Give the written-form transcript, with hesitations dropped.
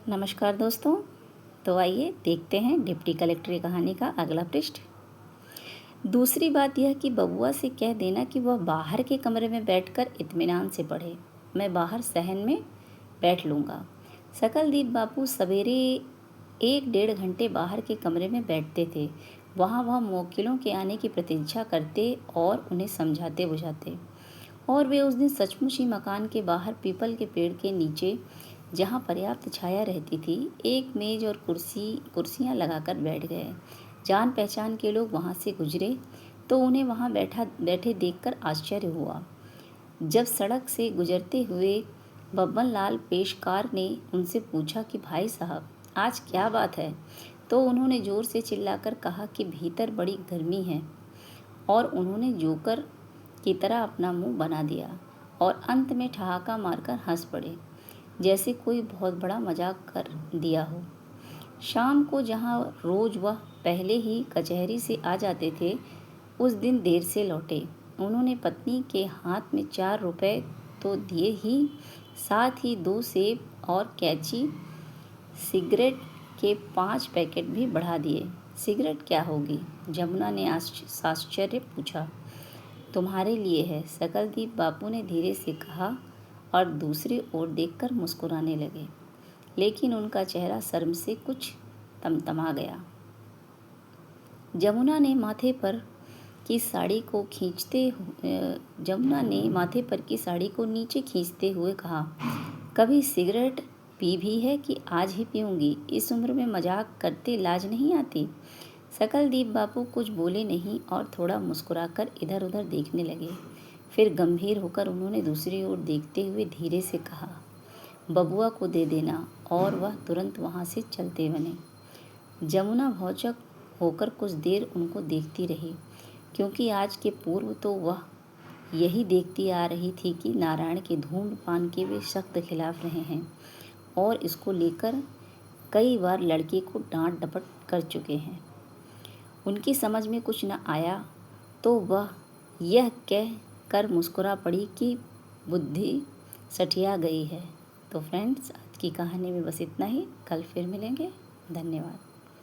नमस्कार दोस्तों। तो आइए देखते हैं डिप्टी कलेक्टर की कहानी का अगला पृष्ठ। दूसरी बात यह कि बबुआ से कह देना कि वह बाहर के कमरे में बैठकर इत्मीनान से पढ़े। मैं बाहर सहन में बैठ लूँगा। सकलदीप बापू सवेरे 1-1.5 घंटे बाहर के कमरे में बैठते थे। वहाँ वह मुवक्किलों के आने की प्रतीक्षा करते और उन्हें समझाते बुझाते। और वे उस दिन सचमुच ही मकान के बाहर पीपल के पेड़ के नीचे, जहाँ पर्याप्त छाया रहती थी, एक मेज और कुर्सियाँ लगाकर बैठ गए। जान पहचान के लोग वहाँ से गुजरे तो उन्हें वहाँ बैठे देखकर आश्चर्य हुआ। जब सड़क से गुजरते हुए बब्बन लाल पेशकार ने उनसे पूछा कि भाई साहब, आज क्या बात है, तो उन्होंने जोर से चिल्लाकर कहा कि भीतर बड़ी गर्मी है। और उन्होंने जोकर की तरह अपना मुंह बना दिया और अंत में ठहाका मारकर हंस पड़े, जैसे कोई बहुत बड़ा मजाक कर दिया हो। शाम को जहाँ रोज वह पहले ही कचहरी से आ जाते थे, उस दिन देर से लौटे। उन्होंने पत्नी के हाथ में 4 रुपए तो दिए ही, साथ ही 2 सेब और कैंची, सिगरेट के 5 पैकेट भी बढ़ा दिए। सिगरेट क्या होगी? जमुना ने आश्चर्य पूछा। तुम्हारे लिए है, सकलदीप बापू ने धीरे से कहा और दूसरी ओर देखकर मुस्कुराने लगे, लेकिन उनका चेहरा शर्म से कुछ तमतमा गया। जमुना ने माथे पर की साड़ी को नीचे खींचते हुए कहा, कभी सिगरेट पी भी है कि आज ही पीऊँगी? इस उम्र में मजाक करते लाज नहीं आती? सकलदीप बापू कुछ बोले नहीं और थोड़ा मुस्कुराकर इधर उधर देखने लगे। फिर गंभीर होकर उन्होंने दूसरी ओर देखते हुए धीरे से कहा, बबुआ को दे देना। और वह तुरंत वहाँ से चलते बने। जमुना भौचक होकर कुछ देर उनको देखती रही, क्योंकि आज के पूर्व तो वह यही देखती आ रही थी कि नारायण के धूम्रपान के वे सख्त खिलाफ रहे हैं और इसको लेकर कई बार लड़के को डांट डपट कर चुके हैं। उनकी समझ में कुछ न आया तो वह यह कह कर मुस्कुरा पड़ी कि बुद्धि सठिया गई है। तो फ्रेंड्स, आज की कहानी में बस इतना ही। कल फिर मिलेंगे। धन्यवाद।